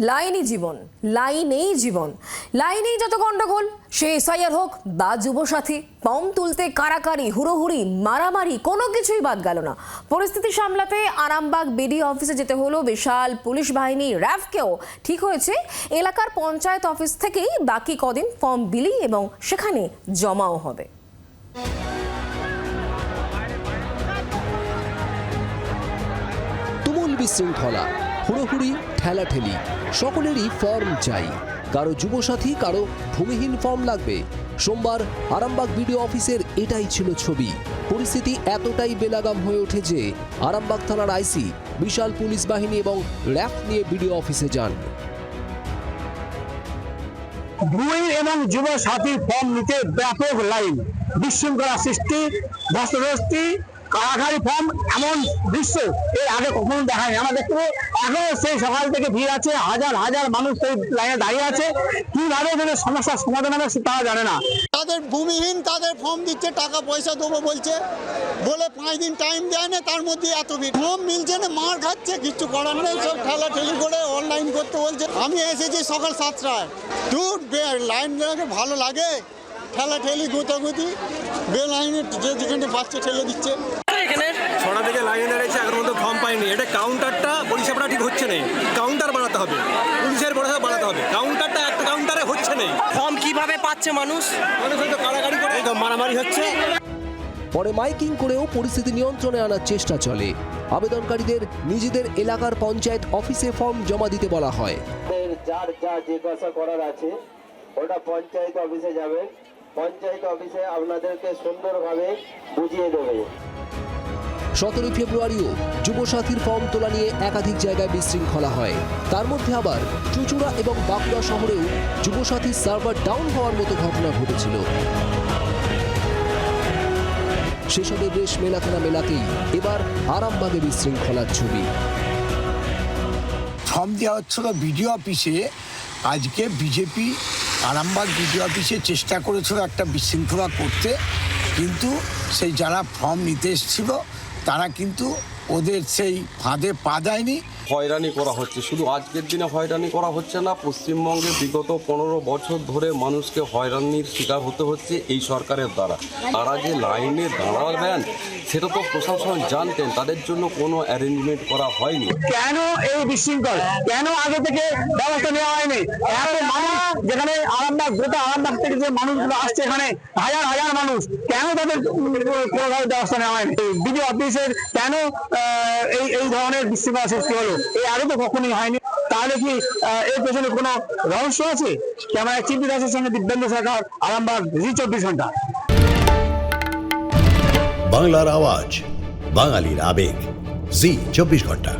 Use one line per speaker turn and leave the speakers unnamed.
লাইনই জীবন, লাইনেই জীবন, লাইনেই যত গন্ডগোল। সে এসআইআর হোক বা যুবসাথী, ফর্ম তুলতে কারাকারি, হুড়োহুড়ি, মারামারি, কোনো কিছুই বাদ গেল না। পরিস্থিতি সামলাতে আরামবাগ বিডিও অফিসে যেতে হলো বিশাল পুলিশ বাহিনী র্যাফকেও। ঠিক হয়েছে এলাকার পঞ্চায়েত অফিস থেকেই বাকি কদিন ফর্ম বিলি এবং সেখানে জমাও হবে।
তুমুল বিশৃঙ্খলা, হুড়োহুড়ি, ঠেলাঠেলি, সকলেরই ফর্ম চাই। কারো যুবসাথী, কারো ভূমিহীন ফর্ম লাগবে। সোমবার আরামবাগ বিডিও অফিসের এটাই ছিল ছবি। পরিস্থিতি এতটাই বেলাগাম হয়ে ওঠে যে আরামবাগ থানার আইসি বিশাল পুলিশ বাহিনী এবং র্যাফ নিয়ে বিডিও অফিসে যান।
ভূমিহীন এবং যুবসাথীর ফর্ম নিতে ব্যাপক লাইন, বিশৃঙ্খলা সৃষ্টি, ধস্তাধস্তি, কারাগারি ফর্ম, এমন দৃশ্য এর আগে কখনো দেখায়নি। আমরা দেখতে পাবো এখনো সেই সকাল থেকে ভিড় আছে, হাজার হাজার মানুষ সেই লাইনে দাঁড়িয়ে আছে। কিভাবে এদের সমস্যার সমাধান হবে তারা জানে না।
তাদের ভূমিহীন তাদের ফর্ম দিচ্ছে, টাকা পয়সা দেবো বলছে, বলে 5 দিন টাইম দেয় না, তার মধ্যে এত ভিড়। ফর্ম মিলছে না, মার খাচ্ছে, কিছু করার নেই, সব ঠেলাঠেলি করে অনলাইন করতে বলছে। আমি এসেছি সকাল 7টায়, দূর লাইন ভালো লাগে, ঠেলাঠেলি গুতাগুতি, বেলাইনে যে যেখানে বাচ্চা ঠেলে দিচ্ছে।
ছটা থেকে লাইনে দাঁড়িয়েছে, এখন মধ্যে ফর্ম পাইনি। এটা কাউন্টারটা পরিষেবাটা ঠিক হচ্ছে না, কাউন্টার বাড়াতে হবে, পুলিশের পরিষেবা বাড়াতে হবে। কাউন্টারটা একটা কাউন্টারে হচ্ছে না।
ফর্ম কিভাবে পাচ্ছে মানুষ
হয়তো কারাগারি করে মারামারি হচ্ছে।
পরে মাইকিং করেও পরিস্থিতি নিয়ন্ত্রণে আনার চেষ্টা চলে। আবেদনকারীদের নিজেদের এলাকার পঞ্চায়েত অফিসে ফর্ম জমা দিতে বলা হয়।
যার যা জিজ্ঞাসা করার আছে ওটা পঞ্চায়েত অফিসে যাবেন, পঞ্চায়েত অফিসে আপনাদেরকে সুন্দরভাবে বুঝিয়ে দেবে।
17 ফেব্রুয়ারিও যুবসাথীর ফর্ম তোলা নিয়ে একাধিক জায়গায় বিশৃঙ্খলা হয়। তার মধ্যে আবার চুঁচুড়া এবং বাঁকুড়া শহরেও যুবসাথীর সার্ভার ডাউন হওয়ার মতো ঘটনা ঘটেছিল। সেসবের রেশ মেলাতে না মেলাতেই এবার আরামবাগে বিশৃঙ্খলার ছবি।
ফর্ম দেওয়া হচ্ছিল বিডিও অফিসে। আজকে বিজেপি আরামবাগ বিডিও অফিসে চেষ্টা করেছিল একটা বিশৃঙ্খলা করতে, কিন্তু সেই যারা ফর্ম নিতে এসেছিল তারা কিন্তু ওদের সেই ফাঁদে পা দেয়নি।
হয়রানি করা হচ্ছে, শুধু আজকের দিনে হয়রানি করা হচ্ছে না, পশ্চিমবঙ্গে বিগত 15 বছর ধরে মানুষকে হয়রানির শিকার হতে হচ্ছে এই সরকারের দ্বারা। তারা যে লাইনে দাঁড়াবেন সেটা তো প্রশাসন জানতেন, তাদের জন্য কোনো অ্যারেঞ্জমেন্ট করা হয়নি।
কেন এই বিশৃঙ্খল, কেন আগে থেকে ব্যবস্থা নেওয়া হয়নি? এত মানুষ, যেখানে আরামবাগ, গোটা আরামবাগ থেকে যে মানুষগুলো আসছে, এখানে হাজার হাজার মানুষ, কেন তাদের কোনোভাবে ব্যবস্থা নেওয়া হয়নি? বিডিও অফিসের কেন এই ধরনের বিশৃঙ্খলা সৃষ্টি হলো? এই আগে তো কখনোই হয়নি। তাহলে কি এর পেছনে কোনো রহস্য আছে? ক্যামেরা চিন্তি দাসের সঙ্গে দিব্যেন্দু সরকার, আরামবাগ, জি 24 ঘন্টা।
বাংলার আওয়াজ, বাঙালির আবেগ, জি 24 ঘন্টা।